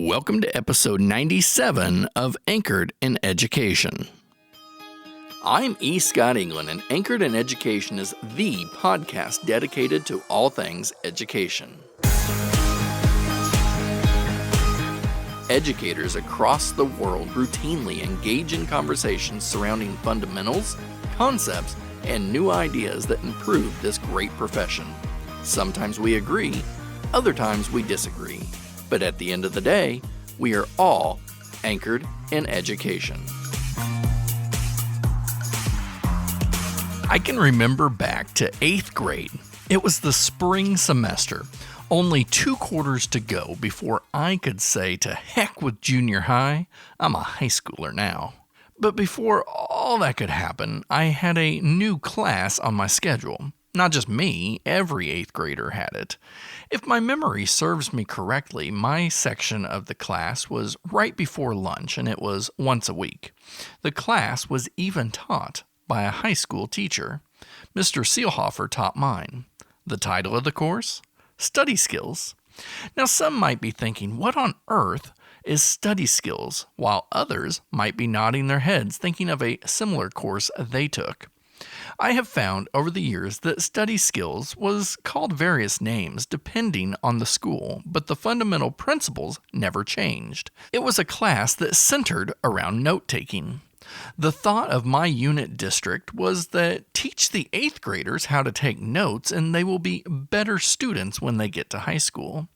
Welcome to episode 97 of Anchored in Education. I'm E. Scott England, and Anchored in Education is the podcast dedicated to all things education. Educators across the world routinely engage in conversations surrounding fundamentals, concepts, and new ideas that improve this great profession. Sometimes we agree, other times we disagree. But at the end of the day, we are all anchored in education. I can remember back to 8th grade. It was the spring semester. Only 2 quarters to go before I could say to heck with junior high. I'm a high schooler now. But before all that could happen, I had a new class on my schedule. Not just me, every 8th grader had it. If my memory serves me correctly, my section of the class was right before lunch, and it was once a week. The class was even taught by a high school teacher. Mr. Seelhofer taught mine. The title of the course? Study Skills. Now, some might be thinking, what on earth is study skills, while others might be nodding their heads thinking of a similar course they took. I have found over the years that study skills was called various names depending on the school, but the fundamental principles never changed. It was a class that centered around note-taking. The thought of my unit district was that teach the 8th graders how to take notes and they will be better students when they get to high school.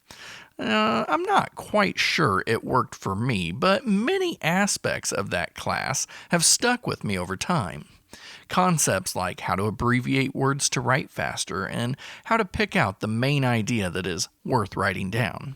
I'm not quite sure it worked for me, but many aspects of that class have stuck with me over time. Concepts like how to abbreviate words to write faster and how to pick out the main idea that is worth writing down.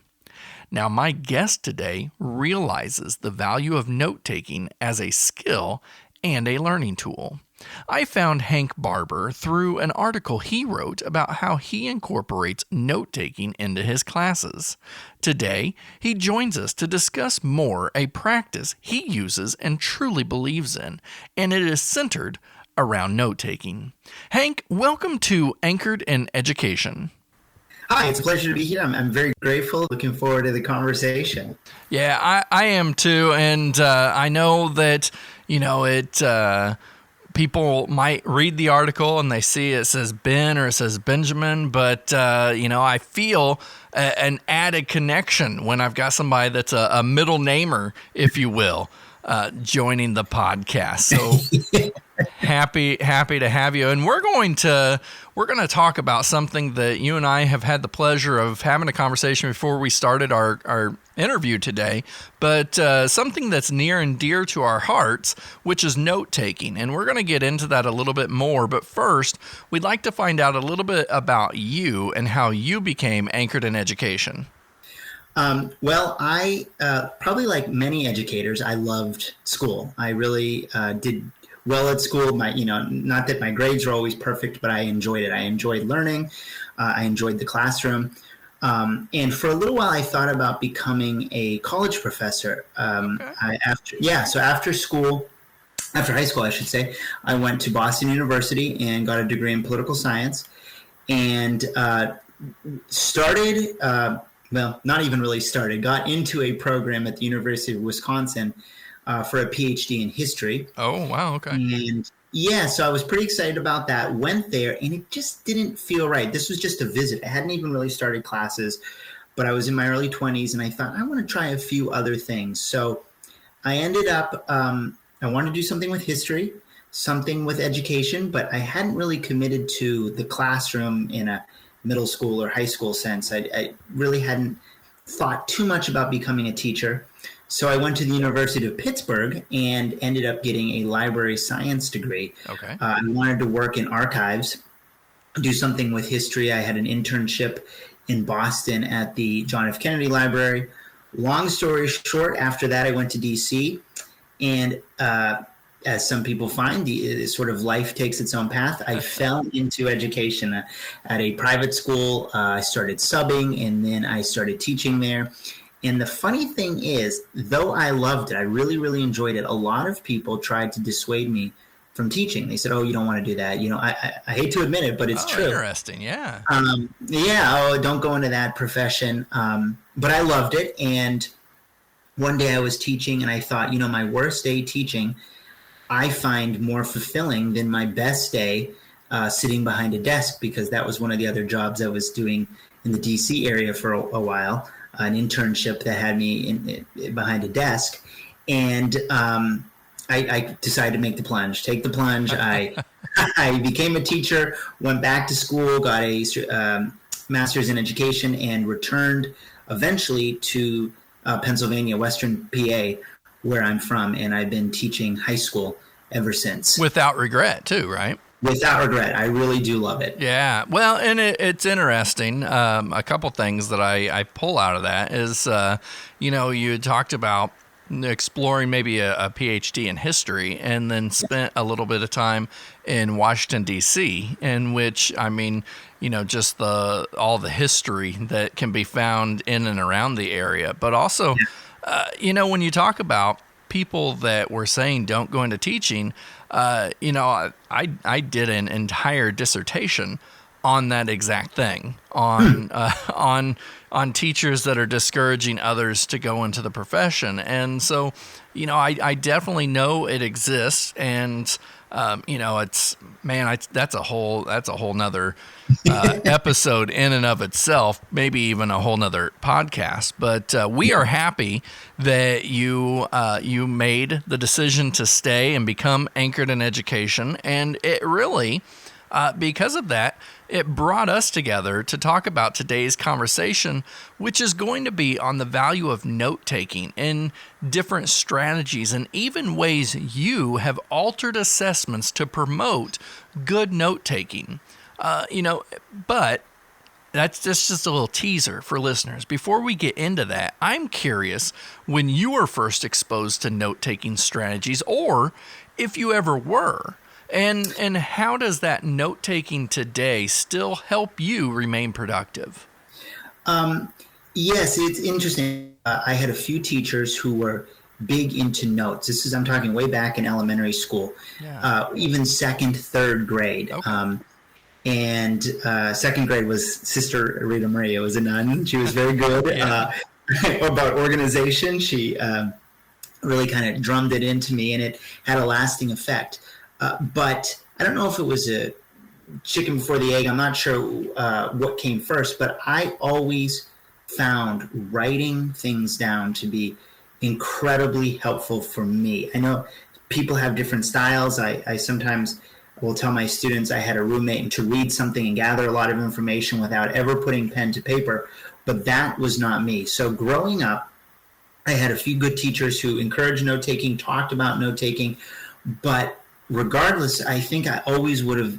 Now, my guest today realizes the value of note-taking as a skill and a learning tool. I found Hank Barbour through an article he wrote about how he incorporates note-taking into his classes. Today, he joins us to discuss more a practice he uses and truly believes in, and it is centered around note-taking. Hank, welcome to Anchored in Education. Hi, it's a pleasure to be here. I'm very grateful. Looking forward to the conversation. Yeah, I am too, and I know that, people might read the article and they see it says Ben or it says Benjamin, but, I feel an added connection when I've got somebody that's a middle namer, if you will, joining the podcast. So happy to have you. And we're going to talk about something that you and I have had the pleasure of having a conversation before we started our interview today, but something that's near and dear to our hearts, which is note-taking. And we're going to get into that a little bit more. But first, we'd like to find out a little bit about you and how you became anchored in education. Well, I probably like many educators, I loved school. I really did well at school. Not that my grades were always perfect, but I enjoyed it. I enjoyed learning. I enjoyed the classroom. And for a little while, I thought about becoming a college professor. So after high school, I should say, I went to Boston University and got a degree in political science and got into a program at the University of Wisconsin for a PhD in history. Oh, wow. Okay. And yeah, so I was pretty excited about that. Went there and it just didn't feel right. This was just a visit. I hadn't even really started classes, but I was in my early 20s and I thought I want to try a few other things. So I ended up, I wanted to do something with history, something with education, but I hadn't really committed to the classroom in a middle school or high school sense. I really hadn't thought too much about becoming a teacher. So I went to the University of Pittsburgh and ended up getting a library science degree. Okay. I wanted to work in archives, do something with history. I had an internship in Boston at the John F. Kennedy Library. Long story short, after that, I went to D.C. and as some people find, sort of life takes its own path. I fell into education at a private school. I started subbing, and then I started teaching there. And the funny thing is, though I loved it, I really, really enjoyed it, a lot of people tried to dissuade me from teaching. They said, "Oh, you don't want to do that." You know, I hate to admit it, but it's true. Interesting, yeah. Don't go into that profession. But I loved it, and one day I was teaching and I thought, my worst day teaching, I find more fulfilling than my best day sitting behind a desk, because that was one of the other jobs I was doing in the DC area for a while, an internship that had me behind a desk. And I decided to take the plunge. I became a teacher, went back to school, got a master's in education, and returned eventually to Pennsylvania, Western PA, where I'm from. And I've been teaching high school ever since. Without regret too, right? Without regret. I really do love it. Yeah. Well, and it's interesting. A couple things that I pull out of that is, you had talked about exploring maybe a PhD in history, and then spent a little bit of time in Washington, D.C., in which, just all the history that can be found in and around the area. But also, when you talk about people that were saying don't go into teaching, I did an entire dissertation on that exact thing, on teachers that are discouraging others to go into the profession. And so, I definitely know it exists, and that's a whole nother episode in and of itself, maybe even a whole nother podcast. But we are happy that you made the decision to stay and become anchored in education, and it really, because of that, it brought us together to talk about today's conversation, which is going to be on the value of note-taking and different strategies and even ways you have altered assessments to promote good note-taking. But that's just a little teaser for listeners. Before we get into that, I'm curious when you were first exposed to note-taking strategies, or if you ever were. And how does that note-taking today still help you remain productive? Yes, it's interesting. I had a few teachers who were big into notes. I'm talking way back in elementary school, even second, third grade. Okay. And second grade was Sister Rita Maria, was a nun. She was very good about organization. She really kind of drummed it into me, and it had a lasting effect. But I don't know if it was a chicken before the egg. I'm not sure what came first, but I always found writing things down to be incredibly helpful for me. I know people have different styles. I sometimes will tell my students I had a roommate and to read something and gather a lot of information without ever putting pen to paper, but that was not me. So growing up, I had a few good teachers who encouraged note-taking, talked about note-taking, but regardless, I think I always would have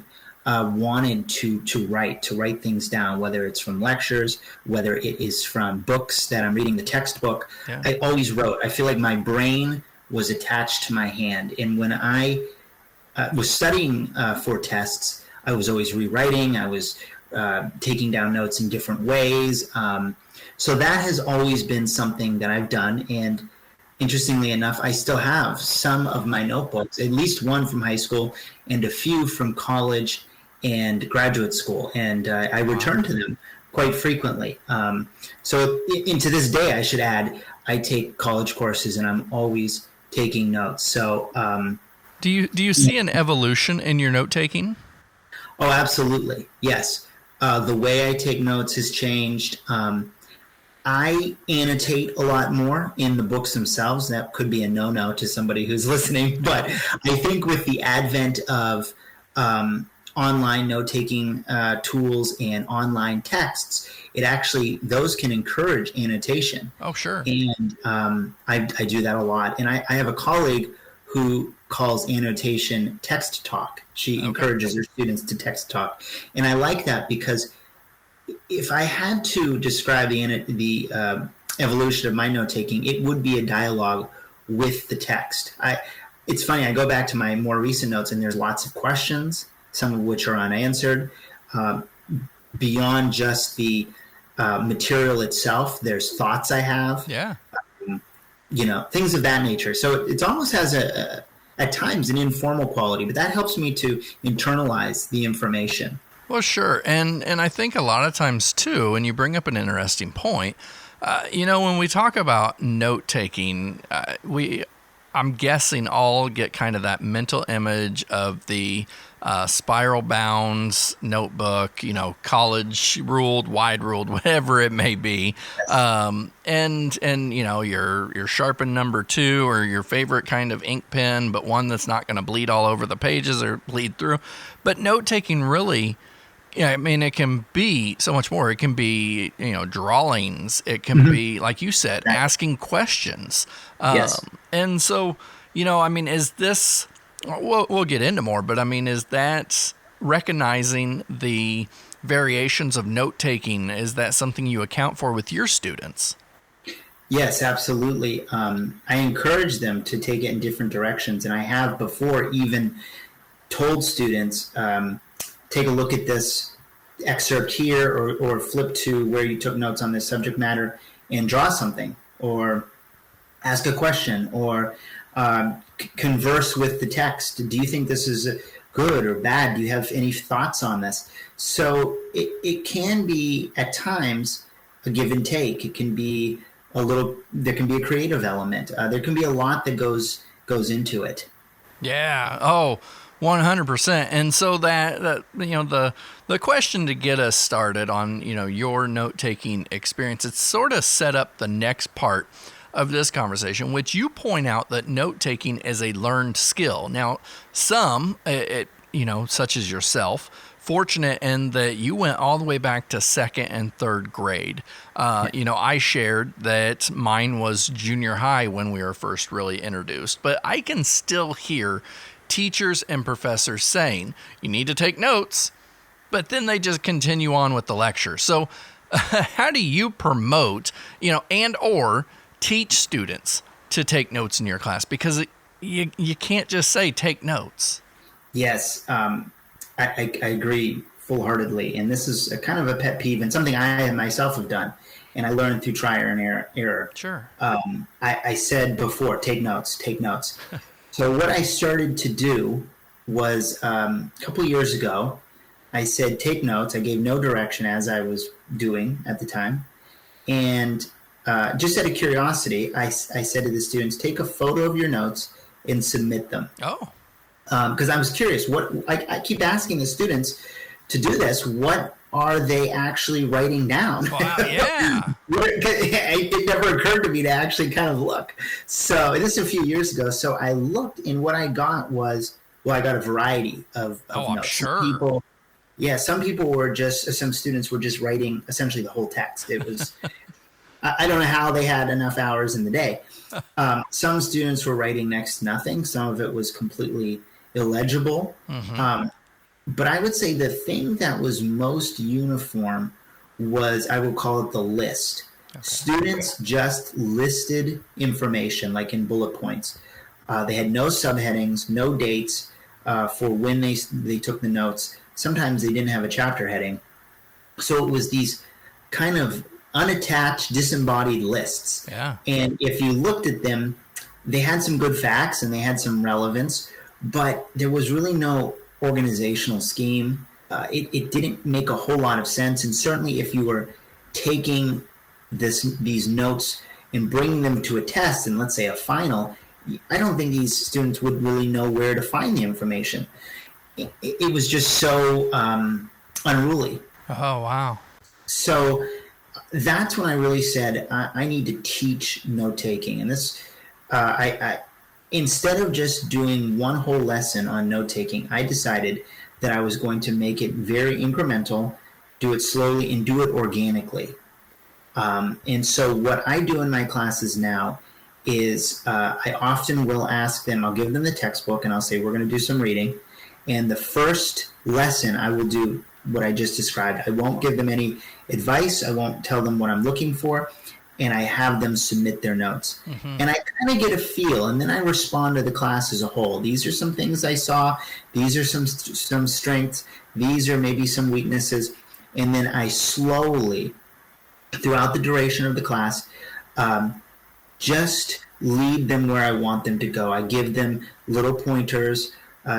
wanted to write things down, whether it's from lectures, whether it is from books that I'm reading, the textbook. Yeah. I always wrote. I feel like my brain was attached to my hand. And when I was studying for tests, I was always rewriting. I was taking down notes in different ways. So that has always been something that I've done. And interestingly enough, I still have some of my notebooks, at least one from high school and a few from college and graduate school. And I return to them quite frequently. So to this day, I should add, I take college courses and I'm always taking notes. So do you see an evolution in your note-taking? Oh, absolutely. Yes. The way I take notes has changed. I annotate a lot more in the books themselves. That could be a no-no to somebody who's listening, but I think with the advent of online note-taking tools and online texts, those can encourage annotation. Oh, sure. And I do that a lot. And I have a colleague who calls annotation text talk. She encourages her students to text talk. And I like that because if I had to describe the evolution of my note-taking, it would be a dialogue with the text. It's funny, I go back to my more recent notes and there's lots of questions, some of which are unanswered. Beyond just the material itself, there's thoughts I have. Yeah. Things of that nature. So it almost has at times an informal quality, but that helps me to internalize the information. Well, sure. And I think a lot of times too, and you bring up an interesting point, When we talk about note taking, I'm guessing all get kind of that mental image of the spiral bounds notebook, college ruled, wide ruled, whatever it may be. And your sharpened number 2 or your favorite kind of ink pen, but one that's not going to bleed all over the pages or bleed through. But note taking really, it can be so much more. It can be, drawings. It can be, like you said, asking questions. Yes. And so, is this, we'll get into more, but is that recognizing the variations of note taking? Is that something you account for with your students? Yes, absolutely. I encourage them to take it in different directions. And I have before even told students, take a look at this excerpt here or flip to where you took notes on this subject matter and draw something or ask a question or converse with the text. Do you think this is good or bad? Do you have any thoughts on this? So it can be at times a give and take. It can be there can be a creative element. There can be a lot that goes into it. Yeah. Oh, 100%. And so that the question to get us started on, your note-taking experience, it's sort of set up the next part of this conversation, which you point out that note-taking is a learned skill. Now, some, such as yourself, fortunate in that you went all the way back to 2nd and 3rd grade. I shared that mine was junior high when we were first really introduced, but I can still hear teachers and professors saying, you need to take notes, but then they just continue on with the lecture. So how do you promote, and or teach students to take notes in your class? Because you can't just say take notes. Yes, I agree full-heartedly. And this is a kind of a pet peeve and something I myself have done. And I learned through trial and error. Sure. I said before, take notes. So what I started to do was a couple years ago, I said, take notes. I gave no direction as I was doing at the time. And just out of curiosity, I said to the students, take a photo of your notes and submit them. Oh. Because I was curious. I keep asking the students to do this. What are they actually writing down? Wow, yeah. It never occurred to me to actually kind of look. So this is a few years ago. So I looked, and what I got was, I got a variety of notes. I'm sure. Some students were just writing essentially the whole text. It was, I don't know how they had enough hours in the day. Some students were writing next to nothing. Some of it was completely illegible. Mm-hmm. But I would say the thing that was most uniform was, I will call it the list. Okay. Students just listed information, like in bullet points. They had no subheadings, no dates for when they took the notes. Sometimes they didn't have a chapter heading. So it was these kind of unattached, disembodied lists. Yeah. And if you looked at them, they had some good facts and they had some relevance, but there was really no organizational scheme. It didn't make a whole lot of sense. And certainly if you were taking these notes and bringing them to a test and let's say a final, I don't think these students would really know where to find the information. It was just so unruly. Oh, wow. So that's when I really said, I need to teach note-taking. And this, I instead of just doing one whole lesson on note-taking, I decided that I was going to make it very incremental, do it slowly, and do it organically. And so what I do in my classes now is I often will ask them, I'll give them the textbook, and I'll say, we're going to do some reading. And the first lesson, I will do what I just described. I won't give them any advice. I won't tell them what I'm looking for. And I have them submit their notes. Mm-hmm. And I kind of get a feel, and then I respond to the class as a whole. These are some things I saw. These are some strengths. These are maybe some weaknesses. And then I slowly, throughout the duration of the class, just lead them where I want them to go. I give them little pointers,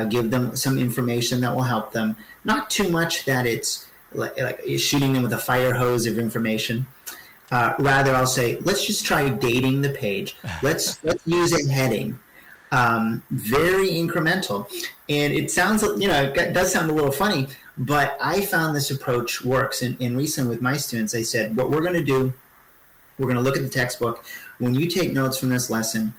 give them some information that will help them. Not too much that it's like shooting them with a fire hose of information. Rather, I'll say, let's just try dating the page. Let's use a heading. Very incremental. And it sounds, it does sound a little funny, but I found this approach works. And recently with my students, I said, what we're going to do, we're going to look at the textbook. When you take notes from this lesson,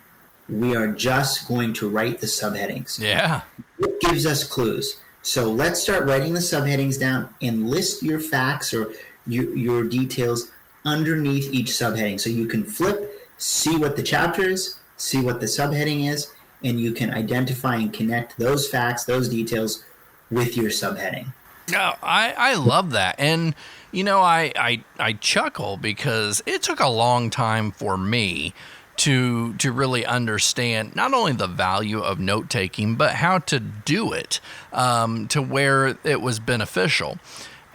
we are just going to write the subheadings. Yeah. It gives us clues. So let's start writing the subheadings down and list your facts or your details underneath each subheading. So you can flip, see what the chapter is, see what the subheading is, and you can identify and connect those facts, those details with your subheading. No, I love that. And, I chuckle because it took a long time for me to really understand not only the value of note taking, but how to do it to where it was beneficial.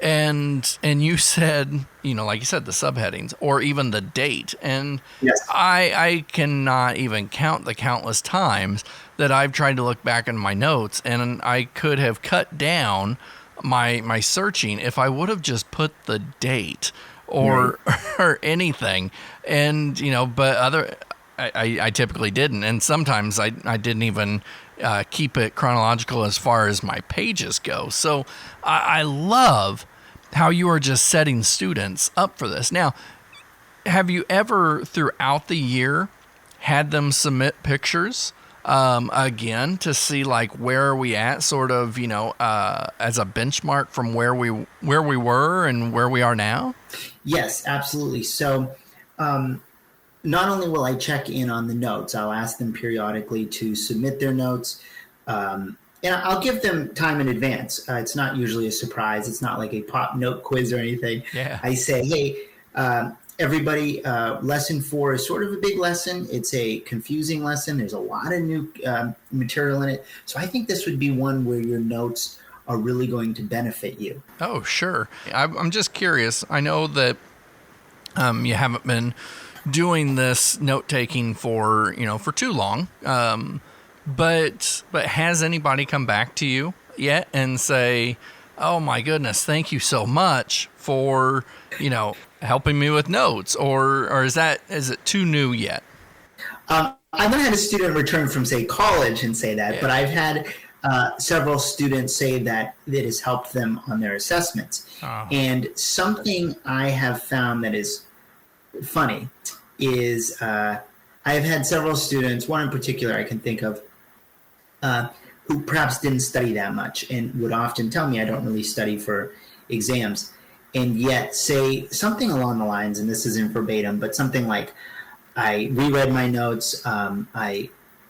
And you said, like you said, the subheadings or even the date. And yes. I cannot even count the countless times that I've tried to look back in my notes, and I could have cut down my searching if I would have just put the date or or anything. And, but I typically didn't. And sometimes I didn't even keep it chronological as far as my pages go. So I love how you are just setting students up for this. Now, have you ever throughout the year had them submit pictures again to see like where are we at, sort of, as a benchmark from where we were and where we are now? Yes, absolutely. So not only will I check in on the notes, I'll ask them periodically to submit their notes. And I'll give them time in advance. It's not usually a surprise. It's not like a pop note quiz or anything. Yeah. I say, hey, everybody, lesson 4 is sort of a big lesson. It's a confusing lesson. There's a lot of new material in it. So I think this would be one where your notes are really going to benefit you. Oh, sure. I'm just curious. I know that you haven't been doing this note taking for too long. But has anybody come back to you yet and say, oh my goodness, thank you so much for, helping me with notes, or is it too new yet? I've not had a student return from, say, college and say that, yeah. But I've had several students say that it has helped them on their assessments. Oh. And something I have found that is funny is I've had several students, one in particular I can think of, who perhaps didn't study that much and would often tell me I don't really study for exams, and yet say something along the lines, and this isn't verbatim, but something like, I reread my notes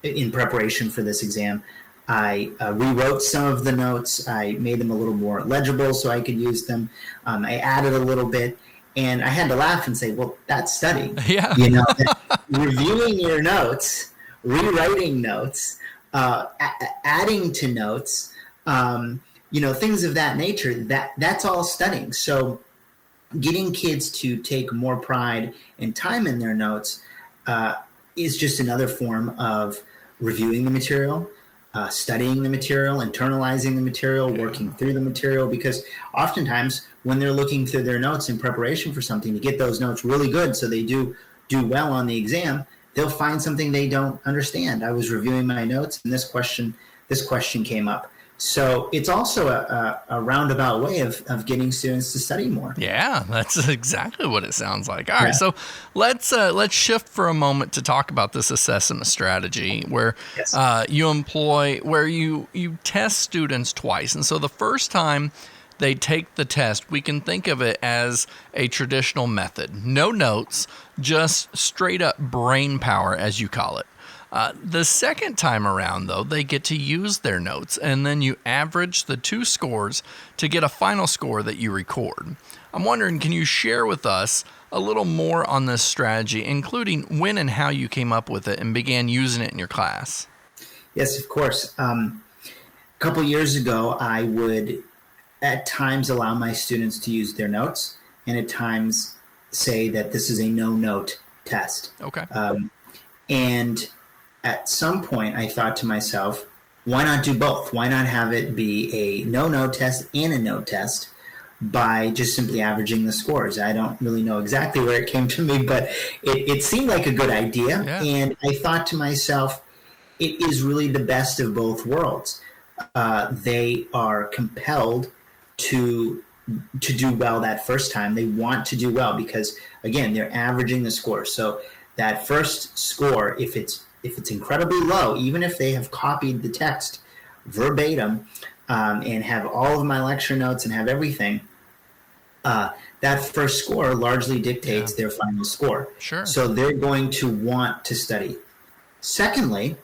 in preparation for this exam. I rewrote some of the notes. I made them a little more legible so I could use them. I added a little bit, and I had to laugh and say, well, that's studying. Yeah. Reviewing your notes, rewriting notes, adding to notes, things of that nature, that's all studying. So getting kids to take more pride and time in their notes is just another form of reviewing the material, studying the material, internalizing the material, working through the material, because oftentimes when they're looking through their notes in preparation for something to get those notes really good so they do well on the exam, they'll find something they don't understand. I was reviewing my notes and this question came up. So it's also a roundabout way of getting students to study more. Yeah, that's exactly what it sounds like. All right, so let's shift for a moment to talk about this assessment strategy where you test students twice. And so the first time they take the test, we can think of it as a traditional method. No notes, just straight up brain power, as you call it. The second time around, though, they get to use their notes, and then you average the two scores to get a final score that you record. I'm wondering, can you share with us a little more on this strategy, including when and how you came up with it and began using it in your class? Yes, of course. A couple years ago, I would at times allow my students to use their notes, and at times say that this is a no-note test. Okay. And at some point, I thought to myself, why not do both? Why not have it be a no-note test and a note test? by just simply averaging the scores. I don't really know exactly where it came to me, but it seemed like a good idea. Yeah. And I thought to myself, it is really the best of both worlds. They are compelled to do well that first time. They want to do well because, again, they're averaging the score. So that first score, if it's incredibly low, even if they have copied the text verbatim and have all of my lecture notes and have everything, that first score largely dictates their final score. Sure. So they're going to want to study. Secondly,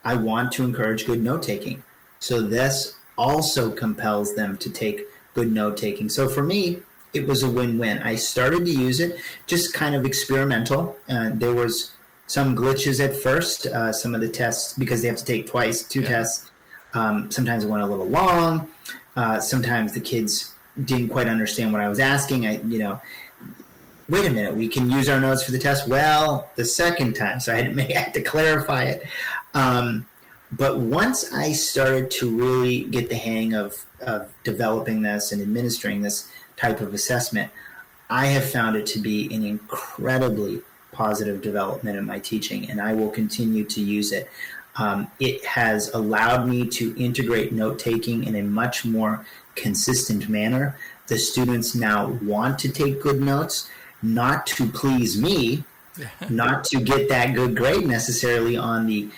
I want to encourage good note-taking. So this also compels them to take good note-taking. So for me, it was a win-win. I started to use it, just kind of experimental. There was some glitches at first. Some of the tests, because they have to take two tests, sometimes it went a little long. Sometimes the kids didn't quite understand what I was asking. Wait a minute, we can use our notes for the test. Well, the second time, so I had to clarify it. But once I started to really get the hang of developing this and administering this type of assessment, I have found it to be an incredibly positive development in my teaching, and I will continue to use it. It has allowed me to integrate note-taking in a much more consistent manner. The students now want to take good notes, not to please me, not to get that good grade necessarily on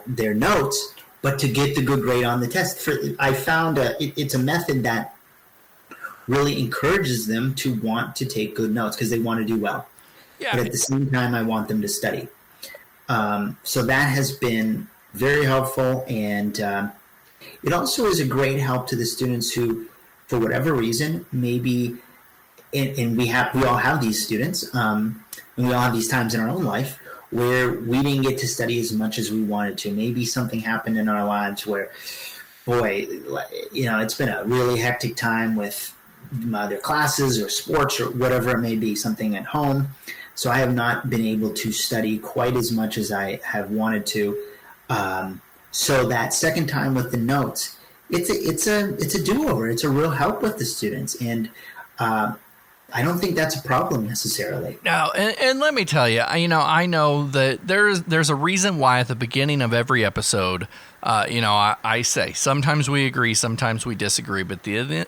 their notes, but to get the good grade on the test. I found it's a method that really encourages them to want to take good notes because they want to do well. Yeah. But at the same time, I want them to study. So that has been very helpful, and it also is a great help to the students who, for whatever reason, maybe, and we all have these students, and we all have these times in our own life where we didn't get to study as much as we wanted to. Maybe something happened in our lives where, boy, it's been a really hectic time with their classes or sports or whatever it may be, something at home. So I have not been able to study quite as much as I have wanted to. So that second time with the notes, it's a do-over. It's a real help with the students, and I don't think that's a problem necessarily. No, and let me tell you, I know that there's a reason why at the beginning of every episode, I say sometimes we agree, sometimes we disagree, but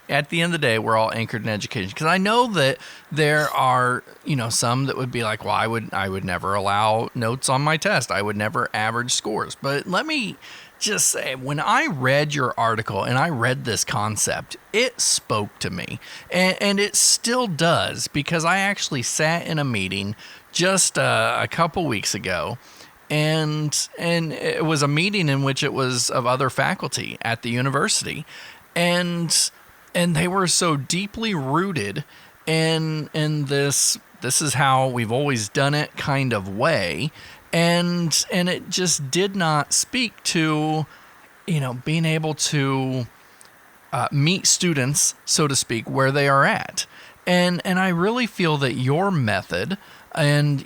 at the end of the day, we're all anchored in education. Because I know that there are, some that would be like, well, I would never allow notes on my test. I would never average scores. But let me just say, when I read your article and I read this concept, it spoke to me, and it still does, because I actually sat in a meeting just a couple weeks ago, and it was a meeting in which it was of other faculty at the university, and they were so deeply rooted in this is how we've always done it kind of way. And it just did not speak to, being able to meet students, so to speak, where they are at. And I really feel that your method and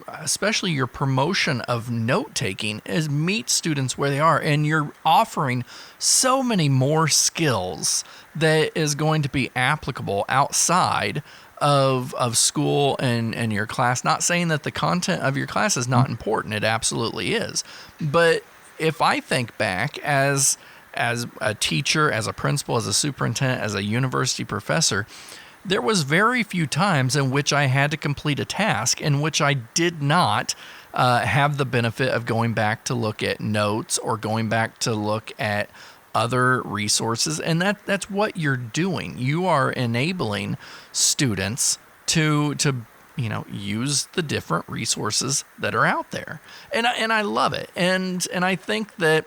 especially your promotion of note-taking is meet students where they are. And you're offering so many more skills that is going to be applicable outside of school and your class. Not saying that the content of your class is not important. It absolutely is. But if I think back as a teacher, as a principal, as a superintendent, as a university professor, there was very few times in which I had to complete a task in which I did not have the benefit of going back to look at notes or going back to look at other resources. And that's what you're doing. You are enabling students to use the different resources that are out there. And I love it. And I think that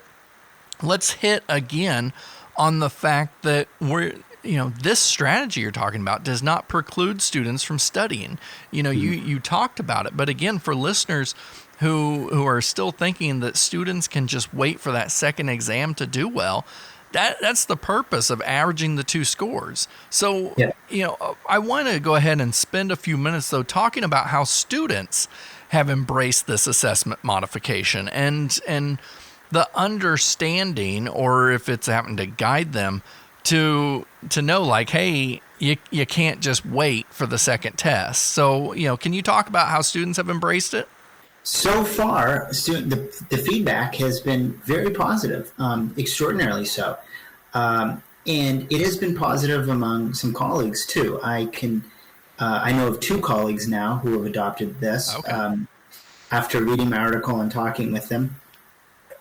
let's hit again on the fact that this strategy you're talking about does not preclude students from studying. You talked about it, but again, for listeners who are still thinking that students can just wait for that second exam to do well, that's the purpose of averaging the two scores. So, I want to go ahead and spend a few minutes, though, talking about how students have embraced this assessment modification and the understanding, or if it's happened to guide them to know like, hey, you can't just wait for the second test. So, can you talk about how students have embraced it? So far, the feedback has been very positive, extraordinarily so. And it has been positive among some colleagues too. I know of 2 colleagues now who have adopted this. Okay. After reading my article and talking with them,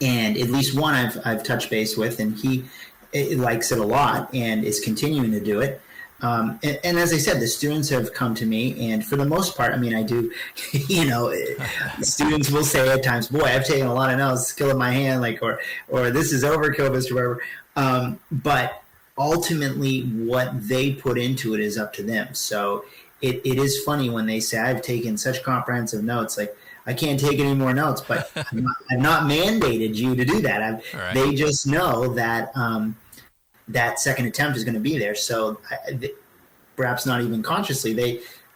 and at least one I've touched base with, and he likes it a lot and is continuing to do it. And as I said, the students have come to me, and for the most part, I mean, I do, students will say at times, "Boy, I've taken a lot of notes, skill of my hand," like, or "This is overkill, Mr. Barbour." But ultimately, what they put into it is up to them. So it is funny when they say, "I've taken such comprehensive notes," like, I can't take any more notes, but I've not mandated you to do that. Right. They just know that that second attempt is going to be there. So perhaps not even consciously,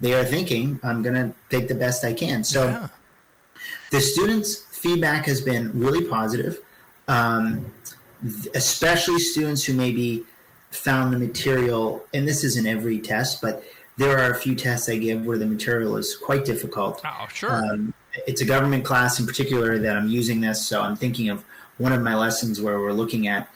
they are thinking, I'm going to take the best I can. So the students' feedback has been really positive, especially students who maybe found the material, and this isn't every test, but there are a few tests I give where the material is quite difficult. Oh, sure. It's a government class in particular that I'm using this, so I'm thinking of one of my lessons where we're looking at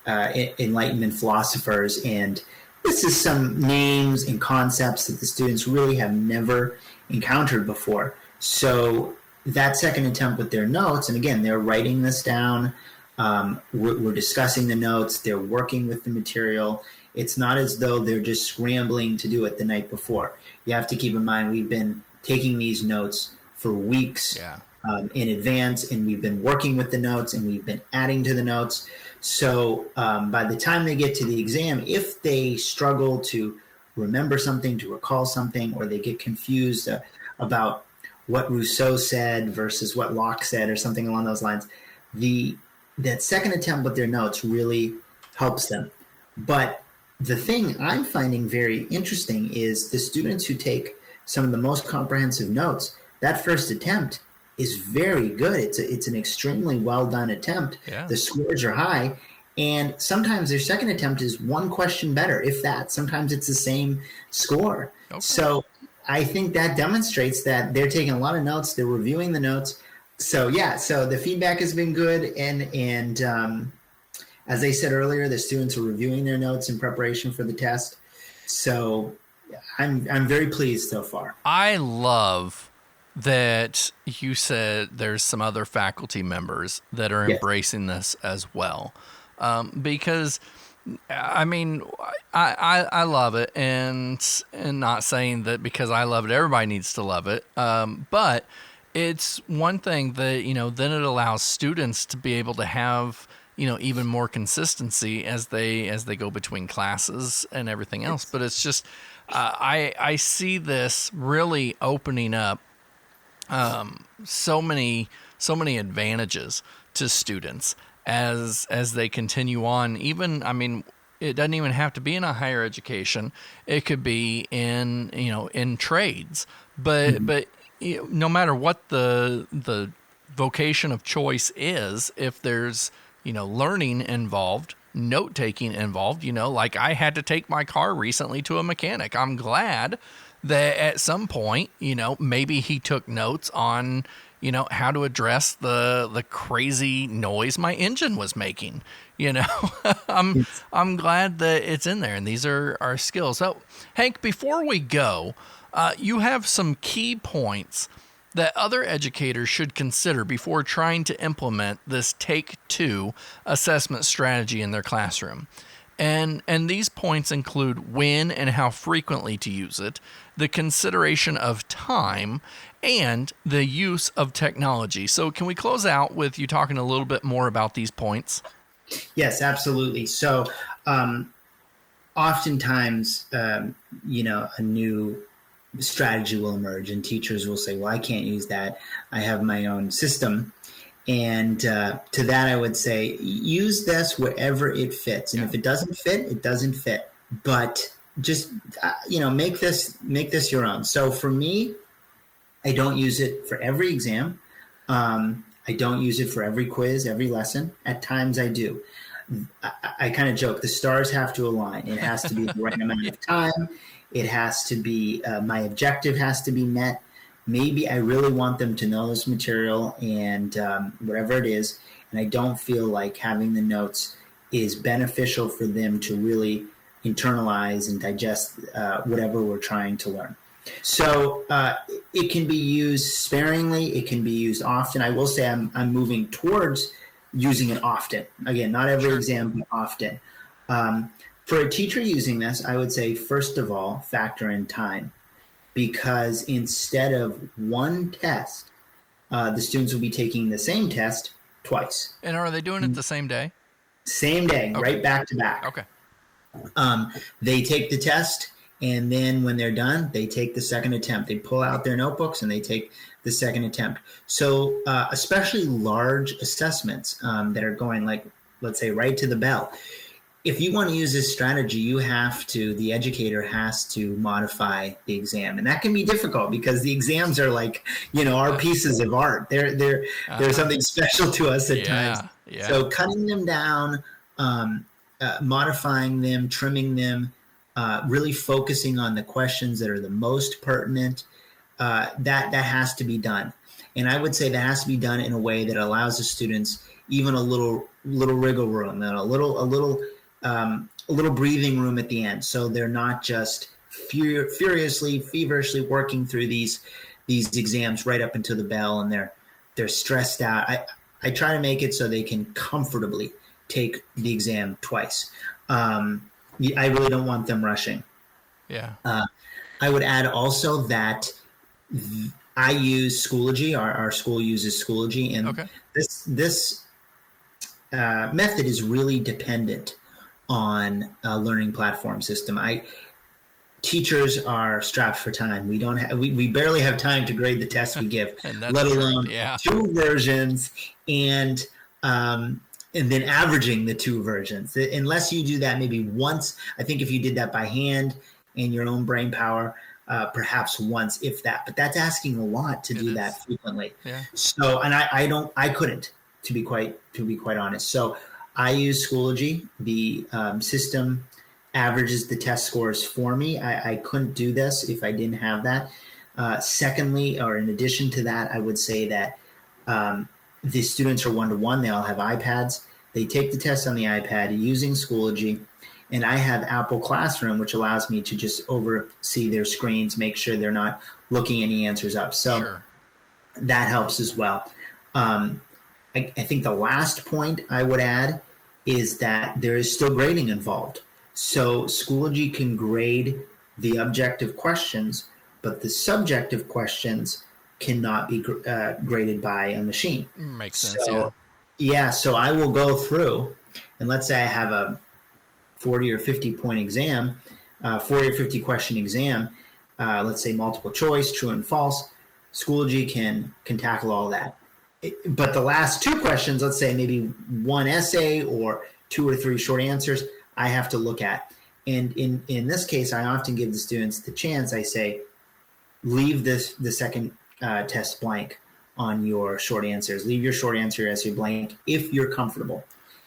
Enlightenment philosophers, and this is some names and concepts that the students really have never encountered before. So that second attempt with their notes, and again, they're writing this down, we're discussing the notes, they're working with the material. It's not as though they're just scrambling to do it the night before. You have to keep in mind, we've been taking these notes for weeks in advance, and we've been working with the notes, and we've been adding to the notes. So by the time they get to the exam, if they struggle to remember something, to recall something, or they get confused about what Rousseau said versus what Locke said or something along those lines, that second attempt with their notes really helps them. But the thing I'm finding very interesting is the students who take some of the most comprehensive notes, that first attempt is very good. It's an extremely well done attempt. Yeah. The scores are high, and sometimes their second attempt is one question better, if that. Sometimes it's the same score. Okay. So I think that demonstrates that they're taking a lot of notes. They're reviewing the notes. So so the feedback has been good, and as I said earlier, the students are reviewing their notes in preparation for the test. So I'm very pleased so far. I love that you said there's some other faculty members that are embracing this as well, because I mean, I love it, and not saying that because I love it, everybody needs to love it, but it's one thing that then it allows students to be able to have even more consistency as they go between classes and everything else. But it's just I see this really opening up so many advantages to students as they continue on. Even, I mean, it doesn't even have to be in a higher education. It could be in in trades. But no matter what the vocation of choice is, if there's learning involved, note taking involved, like I had to take my car recently to a mechanic. I'm glad that at some point, maybe he took notes on, how to address the crazy noise my engine was making. I'm glad that it's in there, and these are our skills. So, Hank, before we go, you have some key points that other educators should consider before trying to implement this Take Two assessment strategy in their classroom. And these points include when and how frequently to use it, the consideration of time, and the use of technology. So can we close out with you talking a little bit more about these points? Yes, absolutely. So oftentimes, a new strategy will emerge, and teachers will say, well, I can't use that. I have my own system. And to that, I would say, use this wherever it fits. And if it doesn't fit, it doesn't fit. But just, make this your own. So for me, I don't use it for every exam. I don't use it for every quiz, every lesson. At times I do. I kind of joke, the stars have to align. It has to be the right amount of time. It has to be, my objective has to be met. Maybe I really want them to know this material and whatever it is, and I don't feel like having the notes is beneficial for them to really internalize and digest whatever we're trying to learn. So it can be used sparingly. It can be used often. I will say I'm moving towards using it often. Again, not every exam, but often. For a teacher using this, I would say, first of all, factor in time. Because instead of one test, the students will be taking the same test twice. And are they doing it the same day? Same day, okay. Right back to back. Okay. They take the test, and then when they're done, they take the second attempt. They pull out their notebooks and they take the second attempt. So especially large assessments that are going, like, let's say, right to the bell. If you want to use this strategy, the educator has to modify the exam. And that can be difficult because the exams are like, our pieces of art. They're something special to us at times. Yeah. So cutting them down, modifying them, trimming them, really focusing on the questions that are the most pertinent, that has to be done. And I would say that has to be done in a way that allows the students even a little wriggle room and a little breathing room at the end, so they're not just feverishly working through these exams right up until the bell, and they're stressed out. I try to make it so they can comfortably take the exam twice. I really don't want them rushing. Yeah. I would add also that I use Schoology. Our school uses Schoology, and okay. This method is really dependent on a learning platform system. Teachers are strapped for time. We barely have time to grade the tests we give, let alone two versions and then averaging the two versions. Unless you do that maybe once, I think if you did that by hand and your own brain power, perhaps once, if that. But that's asking a lot to do that frequently. Yeah. So, and I couldn't, to be quite honest. So I use Schoology. The system averages the test scores for me. I couldn't do this if I didn't have that. Secondly, or in addition to that, I would say that the students are one-to-one. They all have iPads. They take the test on the iPad using Schoology. And I have Apple Classroom, which allows me to just oversee their screens, make sure they're not looking any answers up. So that helps as well. I think the last point I would add is that there is still grading involved. So Schoology can grade the objective questions, but the subjective questions cannot be graded by a machine. Makes sense, so I will go through, and let's say I have a 40 or 50 point exam, 40 or 50 question exam, let's say multiple choice, true and false. Schoology can tackle all that. But the last two questions, let's say maybe one essay or 2 or 3 short answers, I have to look at. And in this case, I often give the students the chance. I say, leave the second test blank on your short answers. Leave your short answer essay blank if you're comfortable.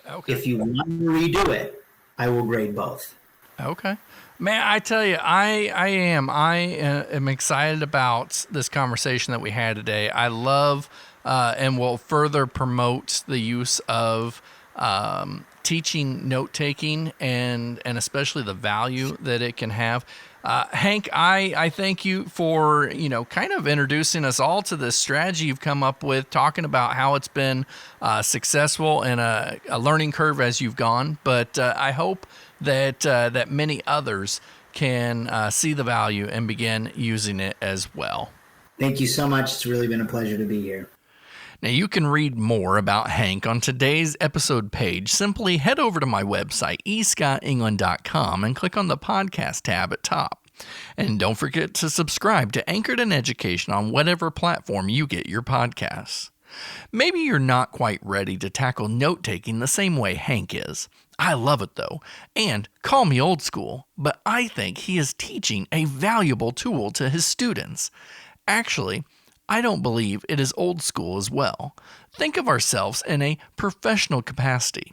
Okay. If you want to redo it, I will grade both. Okay. Man, I tell you, I am excited about this conversation that we had today. I love and will further promote the use of teaching note-taking and especially the value that it can have. Hank, I thank you for, kind of introducing us all to this strategy you've come up with, talking about how it's been successful and a learning curve as you've gone. But I hope that many others can see the value and begin using it as well. Thank you so much. It's really been a pleasure to be here. Now, you can read more about Hank on today's episode page. Simply head over to my website, escottengland.com, and click on the podcast tab at top. And don't forget to subscribe to Anchored in Education on whatever platform you get your podcasts. Maybe you're not quite ready to tackle note-taking the same way Hank is. I love it, though, and call me old school, but I think he is teaching a valuable tool to his students. Actually, I don't believe it is old school as well. Think of ourselves in a professional capacity.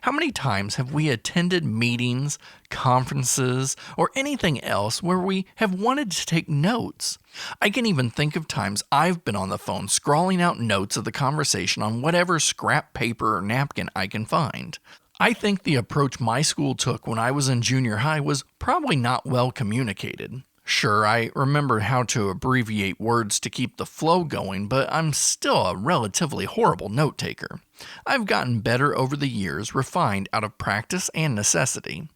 How many times have we attended meetings, conferences, or anything else where we have wanted to take notes? I can even think of times I've been on the phone scrawling out notes of the conversation on whatever scrap paper or napkin I can find. I think the approach my school took when I was in junior high was probably not well communicated. Sure, I remember how to abbreviate words to keep the flow going, but I'm still a relatively horrible note taker. I've gotten better over the years, refined out of practice and necessity.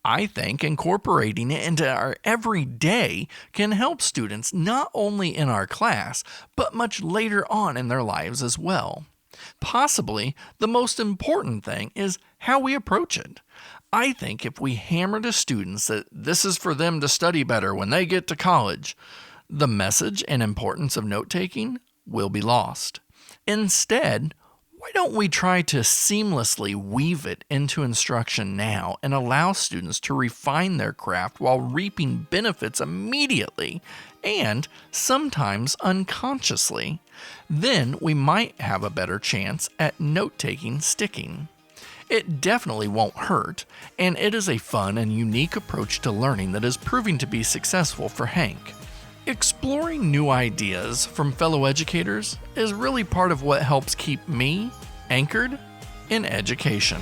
I think incorporating it into our everyday can help students not only in our class, but much later on in their lives as well. Possibly the most important thing is how we approach it. I think if we hammer to students that this is for them to study better when they get to college, the message and importance of note-taking will be lost. Instead, why don't we try to seamlessly weave it into instruction now and allow students to refine their craft while reaping benefits immediately and sometimes unconsciously? Then we might have a better chance at note-taking sticking. It definitely won't hurt, and it is a fun and unique approach to learning that is proving to be successful for Hank. Exploring new ideas from fellow educators is really part of what helps keep me anchored in education.